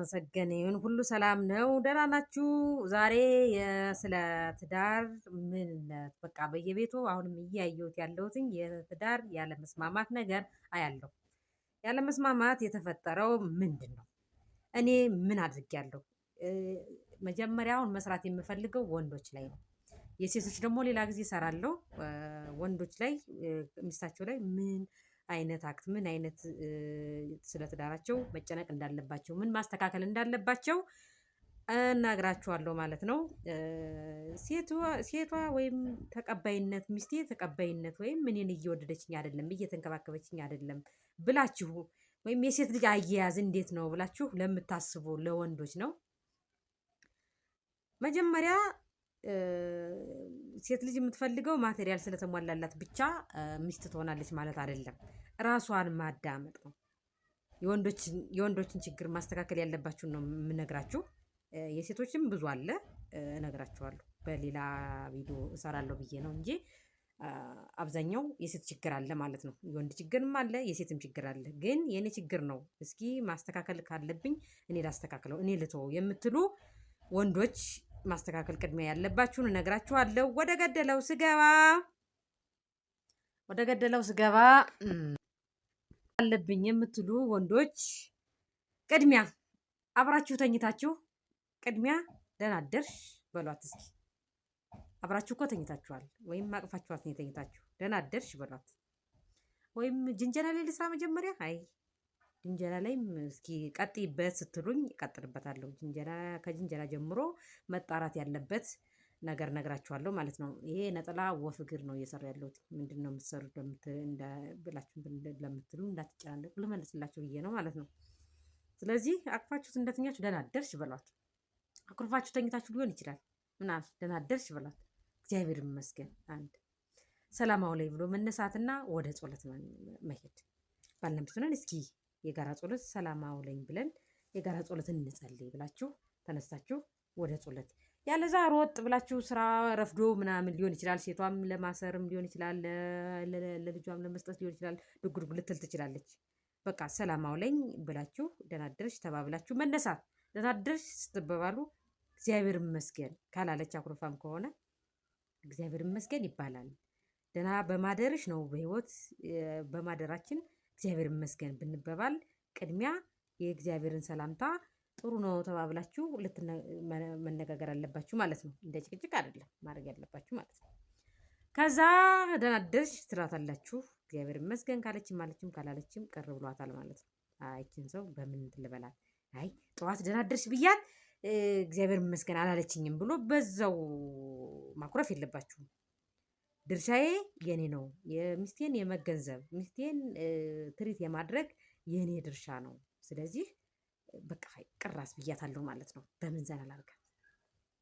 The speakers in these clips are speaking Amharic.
የተመሰገነ ይሁን። ሁሉ ሰላም ነው። ደህና ናችሁ? ዛሬ ስለ ትዳር ምንነት በቃ በየቤቱ አሁንም እያየሁት ያለሁትኝ የትዳር ያለመስማማት ነገር አያለሁ። ያለመስማማት የተፈጠረው ምንድን ነው? እኔ ምን አድርጌያለሁ? እ፣ መጀመሪያውን መስራት የምፈልገው ወንዶች ላይ ነው። የሴቶች ደግሞ ሌላ ጊዜ እሰራለሁ። ወንዶች ላይ ሚስታቸው ላይ ምን አይነት አክት ምን አይነት ስለ ትዳራቸው መጨነቅ እንዳለባቸው ምን ማስተካከል እንዳለባቸው እነግራችኋለሁ ማለት ነው። ሴቷ ወይም ተቀባይነት ሚስቴ ተቀባይነት ወይም እኔን እየወደደችኝ አይደለም እየተንከባከበችኝ አይደለም ብላችሁ ወይም የሴት ልጅ አያያዝ እንዴት ነው ብላችሁ ለምታስቡ ለወንዶች ነው። መጀመሪያ ሴት ልጅ የምትፈልገው ማቴሪያል ስለተሟላላት ብቻ ሚስት ትሆናለች ማለት አይደለም። ራሷን ማዳመጥ ነው። የወንዶችን ችግር ማስተካከል ያለባችሁን ነው የምነግራችሁ። የሴቶችም ብዙ አለ፣ እነግራችኋለሁ። በሌላ ቪዲዮ እሰራለሁ ብዬ ነው እንጂ አብዛኛው የሴት ችግር አለ ማለት ነው። የወንድ ችግርም አለ፣ የሴትም ችግር አለ። ግን የኔ ችግር ነው እስኪ ማስተካከል ካለብኝ እኔ ላስተካክለው፣ እኔ ልተወው የምትሉ ወንዶች ማስተካከል ቅድሚያ ያለባችሁን እነግራችኋለሁ። ወደ ገደለው ስገባ አለብኝ የምትሉ ወንዶች ቅድሚያ አብራችሁ ተኝታችሁ ቅድሚያ ደህና አደርሽ በሏት እስኪ። አብራችሁ እኮ ተኝታችኋል፣ ወይም አቅፋችኋት ነው የተኝታችሁ። ደህና አደርሽ በሏት። ወይም ጅንጀና ላይ ልስራ መጀመሪያ። አይ ጅንጀና ላይም እስኪ ቀጥይበት ስትሉኝ እቀጥልበታለሁ። ከጅንጀና ጀምሮ መጣራት ያለበት ነገር ነግራችኋለሁ ማለት ነው። ይሄ ነጠላ ወፍ እግር ነው እየሰራ ያለሁት። ምንድን ነው የምትሰሩት ብላችሁ ለምትሉ እንዳትጨናነቁ ልመልስላችሁ ብዬ ነው ማለት ነው። ስለዚህ አቅፋችሁት እንደተኛችሁ ደህና አደርሽ በሏት። አኩርፋችሁ ተኝታችሁ ሊሆን ይችላል ምናምን ደህና አደርሽ በሏት። እግዚአብሔር ይመስገን። አንድ ሰላማው ላይ ብሎ መነሳትና ወደ ጸሎት መሄድ። ባልና ሚስት ሆነን እስኪ የጋራ ጸሎት ሰላማው ላይ ብለን የጋራ ጸሎት እንጸልይ ብላችሁ ተነስታችሁ ወደ ጸሎት። ያለዛ ሮጥ ብላችሁ ስራ ረፍዶ ምናምን ሊሆን ይችላል። ሴቷም ለማሰርም ሊሆን ይችላል፣ ለልጇም ለመስጠት ሊሆን ይችላል። ድጉድጉ ልትል ትችላለች። በቃ ሰላማው ላይ ብላችሁ ደህና አደርሽ ተባብላችሁ መነሳት። ደህና አደርሽ ስትባባሉ እግዚአብሔር ይመስገን ካላለች አኩርፋም ከሆነ እግዚአብሔር ይመስገን ይባላል። ደህና በማደርሽ ነው በህይወት በማደራችን እግዚአብሔር ይመስገን ብንበባል ቅድሚያ የእግዚአብሔርን ሰላምታ ጥሩ ነው ተባብላችሁ መነጋገር አለባችሁ ማለት ነው። እንደ ጭቅጭቅ አይደለም ማድረግ ያለባችሁ ማለት ነው። ከዛ ደህና አደርሽ ትላታላችሁ። እግዚአብሔር ይመስገን ካለችም ማለችም ካላለችም ቅር ብሏታል ማለት ነው። አይችን ሰው በምን ትልበላል? አይ ጠዋት ደህና አደርሽ ብያት እግዚአብሔር ይመስገን አላለችኝም ብሎ በዛው ማኩረፍ የለባችሁም። ድርሻዬ የኔ ነው። የሚስቴን የመገንዘብ ሚስቴን ትሪት የማድረግ የኔ ድርሻ ነው። ስለዚህ በቃ ቅራስ ብያታለሁ ማለት ነው። በምን ዘና ላድርጋት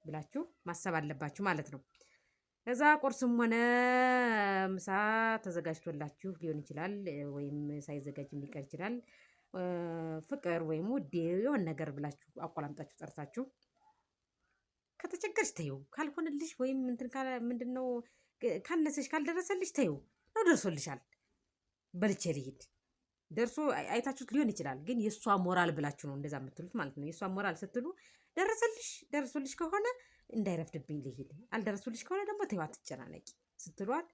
ብላችሁ ማሰብ አለባችሁ ማለት ነው። ከዛ ቁርስም ሆነ ምሳ ተዘጋጅቶላችሁ ሊሆን ይችላል፣ ወይም ሳይዘጋጅ ሊቀር ይችላል። ፍቅር ወይም ውዴ የሆነ ነገር ብላችሁ አቆላምጣችሁ ጠርታችሁ ከተቸገርሽ ተይው፣ ካልሆነልሽ ወይም ምንድነው ካነሰሽ ካልደረሰልሽ ተይው ነው። ደርሶልሻል በልቼ ልሂድ ደርሶ አይታችሁት ሊሆን ይችላል። ግን የእሷ ሞራል ብላችሁ ነው እንደዛ የምትሉት ማለት ነው። የእሷ ሞራል ስትሉ ደርሶልሽ ከሆነ እንዳይረፍድብኝ ልሂድ፣ አልደረሱልሽ ከሆነ ደግሞ ተይው አትጨናነቂ ስትሏት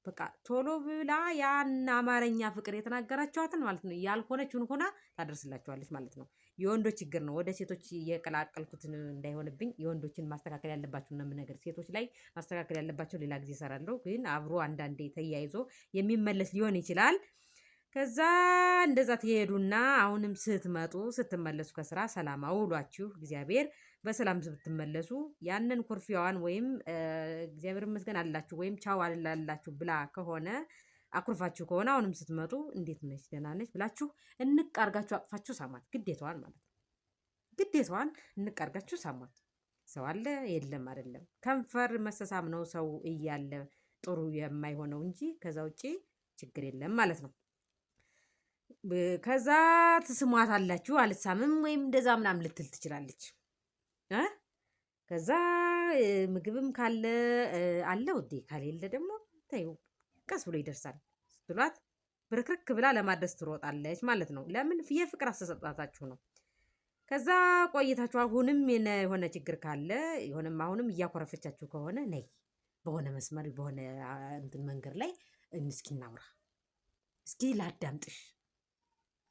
በቃ ቶሎ ብላ ያን አማርኛ ፍቅር የተናገራችኋትን ማለት ነው ያልሆነችውን ሆና ታደርስላችኋለች ማለት ነው። የወንዶች ችግር ነው። ወደ ሴቶች የቀላቀልኩትን እንዳይሆንብኝ የወንዶችን ማስተካከል ያለባችሁ ነው የምነግር። ሴቶች ላይ ማስተካከል ያለባቸው ሌላ ጊዜ እሰራለሁ። ግን አብሮ አንዳንዴ ተያይዞ የሚመለስ ሊሆን ይችላል። ከዛ እንደዛ ትሄዱና አሁንም ስትመለሱ ከስራ ሰላም አውሏችሁ እግዚአብሔር በሰላም ብትመለሱ ያንን ኩርፊያዋን ወይም እግዚአብሔር ይመስገን አላችሁ ወይም ቻው አላላችሁ ብላ ከሆነ አኩርፋችሁ ከሆነ አሁንም ስትመጡ እንዴት ነሽ ደህና ነሽ ብላችሁ እንቅ አርጋችሁ አቅፋችሁ ሳሟት። ግዴታዋን ማለት ነው። ግዴታዋን እንቅ አርጋችሁ ሳሟት። ሰው አለ የለም አይደለም። ከንፈር መሰሳም ነው ሰው እያለ ጥሩ የማይሆነው እንጂ ከዛ ውጪ ችግር የለም ማለት ነው። ከዛ ትስሟት አላችሁ አልሳምም ወይም እንደዛ ምናምን ልትል ትችላለች። ከዛ ምግብም ካለ አለ ውዴ፣ ካሌለ ደግሞ ተይው ቀስ ብሎ ይደርሳል ስትሏት ብርክርክ ብላ ለማድረስ ትሮጣለች ማለት ነው። ለምን? የፍቅር አስተሰጣታችሁ ነው። ከዛ ቆይታችሁ አሁንም የሆነ ችግር ካለ አሁንም እያኮረፈቻችሁ ከሆነ ነይ በሆነ መስመር በሆነ እንትን መንገድ ላይ እስኪ እናውራ፣ እስኪ ላዳምጥሽ፣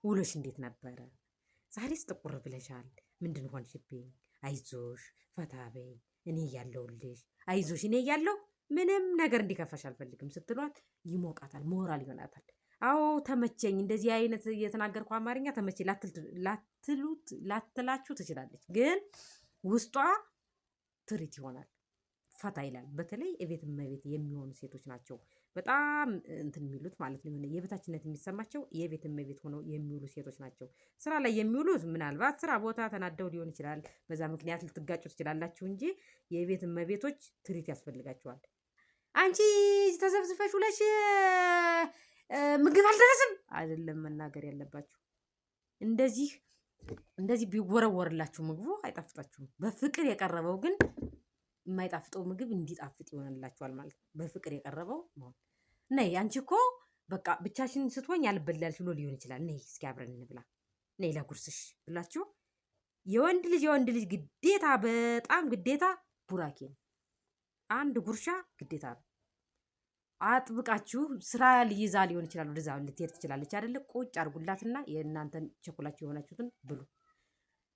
ውሎሽ እንዴት ነበረ? ዛሬስ ጥቁር ብለሻል፣ ምንድን ሆንሽብኝ? አይዞሽ፣ ፈታ በይ፣ እኔ እያለሁልሽ፣ አይዞሽ፣ እኔ እያለሁ ምንም ነገር እንዲከፋሽ አልፈልግም ስትሏት ይሞቃታል፣ ሞራል ይሆናታል። አዎ ተመቸኝ፣ እንደዚህ አይነት የተናገርኩ አማርኛ ተመቸኝ ላትላችሁ ትችላለች፣ ግን ውስጧ ትሪት ይሆናል፣ ፈታ ይላል። በተለይ እቤት እመቤት የሚሆኑ ሴቶች ናቸው በጣም እንትን የሚሉት ማለት ነው። የሆነ የቤታችነት የሚሰማቸው የቤት እመቤት ሆነው የሚውሉ ሴቶች ናቸው። ስራ ላይ የሚውሉት ምናልባት ስራ ቦታ ተናደው ሊሆን ይችላል፣ በዛ ምክንያት ልትጋጩ ትችላላችሁ እንጂ የቤት እመቤቶች ትሪት ያስፈልጋቸዋል። አንቺ ተዘብዝፈሽ ውለሽ ምግብ አልደረስም አይደለም መናገር ያለባችሁ። እንደዚህ ቢወረወርላችሁ ምግቡ አይጣፍጣችሁም። በፍቅር የቀረበው ግን የማይጣፍጠው ምግብ እንዲጣፍጥ ይሆንላችኋል ማለት ነው። በፍቅር የቀረበው መሆን ነይ አንቺ እኮ በቃ ብቻሽን ስትሆኝ አልበላልሽ ብሎ ሊሆን ይችላል። ነይ እስኪ አብረን እንብላ፣ ነይ ላጉርስሽ ብላችሁ የወንድ ልጅ ግዴታ፣ በጣም ግዴታ ቡራኬ ነው። አንድ ጉርሻ ግዴታ ነው። አጥብቃችሁ ስራ ይዛ ሊሆን ይችላል፣ ወደዛ ልትሄድ ትችላለች አይደለ? ቁጭ አድርጉላትና የእናንተን ቸኮላችሁ የሆናችሁትን ብሉ።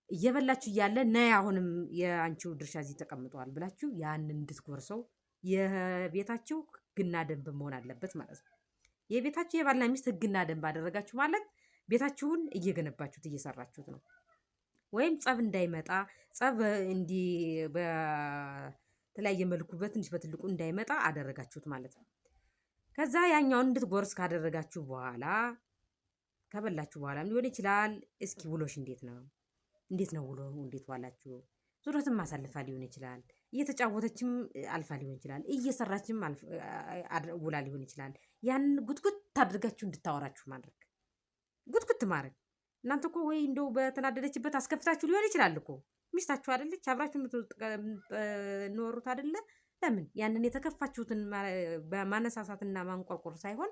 እየበላችሁ እያለ ነይ አሁንም የአንቺው ድርሻ እዚህ ተቀምጠዋል ብላችሁ ያንን እንድትጎርሰው የቤታችሁ ህግና ደንብ መሆን አለበት ማለት ነው። የቤታችሁ የባልና ሚስት ህግና ደንብ አደረጋችሁ ማለት ቤታችሁን እየገነባችሁት እየሰራችሁት ነው። ወይም ጸብ እንዳይመጣ ጸብ እንዲህ በተለያየ መልኩ በትንሽ በትልቁ እንዳይመጣ አደረጋችሁት ማለት ነው። ከዛ ያኛውን እንድትጎርስ ካደረጋችሁ በኋላ ከበላችሁ በኋላም ሊሆን ይችላል። እስኪ ውሎሽ እንዴት ነው? እንዴት ነው ውሎ? እንዴት ዋላችሁ? ዙረትም ማሳልፋ ሊሆን ይችላል። እየተጫወተችም አልፋ ሊሆን ይችላል። እየሰራችም ውላ ሊሆን ይችላል። ያንን ጉትጉት አድርጋችሁ እንድታወራችሁ ማድረግ፣ ጉትጉት ማድረግ። እናንተ እኮ ወይ እንደው በተናደደችበት አስከፍታችሁ ሊሆን ይችላል እኮ ሚስታችሁ አይደለች? አብራችሁ የምትኖሩት አይደለ? ለምን ያንን የተከፋችሁትን በማነሳሳትና ማንቆርቆር ሳይሆን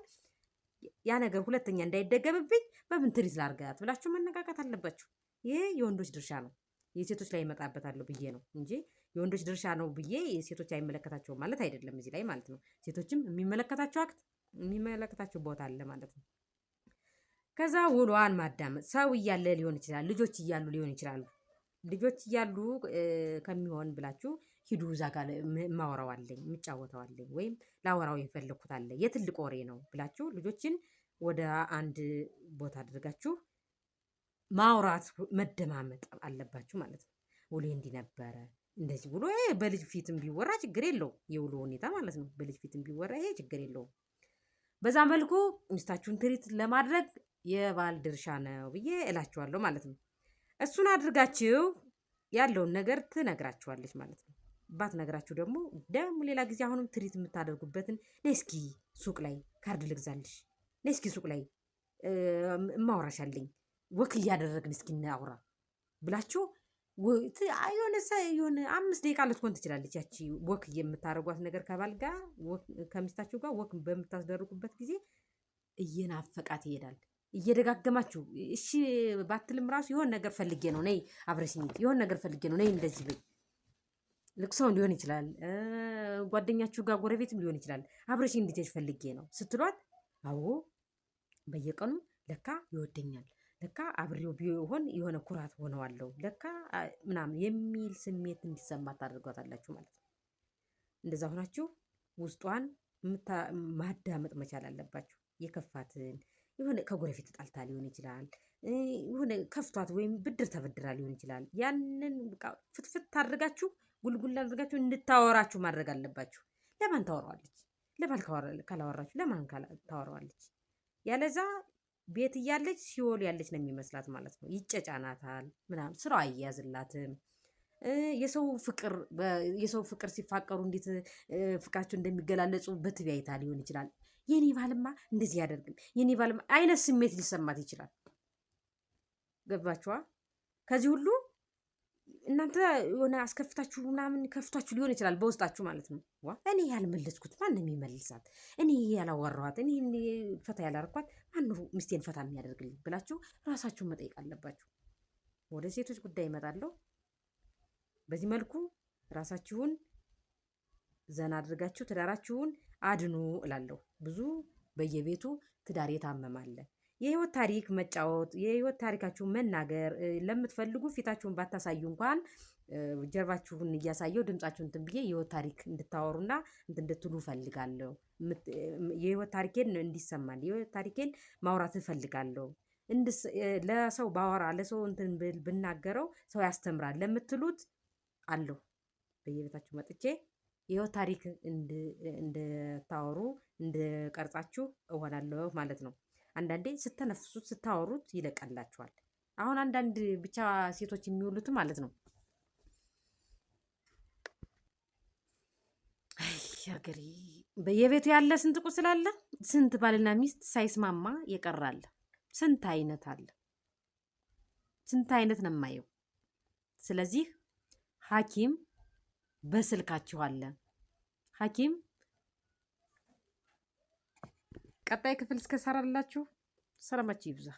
ያ ነገር ሁለተኛ እንዳይደገምብኝ በምን ትሪት ላርጋት ብላችሁ መነቃቃት አለባችሁ። ይሄ የወንዶች ድርሻ ነው። የሴቶች ላይ ይመጣበታለሁ ብዬ ነው እንጂ የወንዶች ድርሻ ነው ብዬ የሴቶች አይመለከታቸውም ማለት አይደለም። እዚህ ላይ ማለት ነው ሴቶችም የሚመለከታቸው ቦታ አለ ማለት ነው። ከዛ ውሏን ማዳመጥ፣ ሰው እያለ ሊሆን ይችላል፣ ልጆች እያሉ ሊሆን ይችላሉ። ልጆች እያሉ ከሚሆን ብላችሁ ሂዱ፣ እዛ ጋር ማወራው አለኝ የምጫወተው አለኝ ወይም ላወራው የፈለኩት አለ የትልቅ ወሬ ነው ብላችሁ ልጆችን ወደ አንድ ቦታ አድርጋችሁ ማውራት መደማመጥ አለባችሁ ማለት ነው። ውሎ እንዲህ ነበረ እንደዚህ ውሎ በልጅ ፊትም ቢወራ ችግር የለው፣ የውሎ ሁኔታ ማለት ነው። በልጅ ፊትም ቢወራ ይሄ ችግር የለውም። በዛ መልኩ ሚስታችሁን ትሪት ለማድረግ የባል ድርሻ ነው ብዬ እላችኋለሁ ማለት ነው። እሱን አድርጋችሁ ያለውን ነገር ትነግራችኋለች ማለት ነው። ባትነግራችሁ ደግሞ ሌላ ጊዜ አሁንም ትሪት የምታደርጉበትን ነይ እስኪ ሱቅ ላይ ካርድ ልግዛልሽ፣ ነይ እስኪ ሱቅ ላይ እማውራሻለኝ፣ ወክ እያደረግን እስኪ እናውራ ብላችሁ የሆነ 5 ደቂቃ ልትሆን ትችላለች። ያቺ ወክ የምታደርጓት ነገር ከባል ጋር ከሚስታችሁ ጋር ወክ በምታስደርጉበት ጊዜ እየናፈቃት ይሄዳል። እየደጋገማችሁ እሺ ባትልም ራሱ የሆነ ነገር ፈልጌ ነው ነይ አብረሽኝ፣ የሆነ ነገር ፈልጌ ነው ነይ እንደዚህ በይ፣ ልቅሶም ሊሆን ይችላል፣ ጓደኛችሁ ጋር ጎረቤትም ሊሆን ይችላል፣ አብረሽኝ እንድትሄጂ ፈልጌ ነው ስትሏት፣ አዎ በየቀኑ ለካ ይወደኛል፣ ለካ አብሬው ቢሆን የሆነ ኩራት ሆነዋለሁ፣ ለካ ምናምን የሚል ስሜት እንዲሰማ ታደርጓታላችሁ ማለት ነው። እንደዛ ሆናችሁ ውስጧን ማዳመጥ መቻል አለባችሁ። የከፋትን የሆነ ከጎረቤት ጣልታ ሊሆን ይችላል፣ የሆነ ከፍቷት ወይም ብድር ተበድራ ሊሆን ይችላል። ያንን በቃ ፍትፍት አድርጋችሁ ጉልጉል አድርጋችሁ እንድታወራችሁ ማድረግ አለባችሁ። ለማን ታወራዋለች? ለባል ካላወራችሁ ለማን ታወራዋለች? ያለዛ ቤት እያለች ሲኦል ያለች ነው የሚመስላት ማለት ነው። ይጨጫናታል ምናምን፣ ስራው አያያዝላትም። የሰው ፍቅር ሲፋቀሩ እንዴት ፍቅራቸው እንደሚገላለጹ በትቢያይታ ሊሆን ይችላል። የኔ ባልማ እንደዚህ ያደርግም፣ የኔ ባልማ አይነት ስሜት ሊሰማት ይችላል። ገባችኋ? ከዚህ ሁሉ እናንተ የሆነ አስከፍታችሁ ምናምን ከፍቷችሁ ሊሆን ይችላል በውስጣችሁ ማለት ነው። እኔ ያልመለስኩት ማን የሚመልሳት? እኔ ያላወራኋት፣ እኔ ፈታ ያላረኳት ማን ሚስቴን ፈታ የሚያደርግልኝ ብላችሁ ራሳችሁን መጠየቅ አለባችሁ። ወደ ሴቶች ጉዳይ እመጣለሁ። በዚህ መልኩ ራሳችሁን ዘና አድርጋችሁ ትዳራችሁን አድኑ እላለሁ። ብዙ በየቤቱ ትዳር የታመማለ የህይወት ታሪክ መጫወት የህይወት ታሪካችሁን መናገር ለምትፈልጉ ፊታችሁን ባታሳዩ እንኳን ጀርባችሁን እያሳየው ድምጻችሁን እንትን ብዬ የህይወት ታሪክ እንድታወሩና እንትን እንድትሉ ፈልጋለሁ። የህይወት ታሪኬን እንዲሰማል የህይወት ታሪኬን ማውራት እፈልጋለሁ። ለሰው ባወራ ለሰው እንትን ብናገረው ሰው ያስተምራል ለምትሉት አለው በየቤታችሁ መጥቼ የህይወት ታሪክ እንድታወሩ እንድቀርጻችሁ እሆናለሁ ማለት ነው። አንዳንዴ ስተነፍሱት ስታወሩት ይለቀላችኋል። አሁን አንዳንድ ብቻ ሴቶች የሚውሉት ማለት ነው። ሀገሬ በየቤቱ ያለ ስንት ቁስል አለ። ስንት ባልና ሚስት ሳይስማማ የቀራለ ስንት አይነት አለ። ስንት አይነት ነው የማየው። ስለዚህ ሐኪም በስልካችሁ አለ። ሐኪም ቀጣይ ክፍል እስከሰራላችሁ ሰላማችሁ ይብዛ።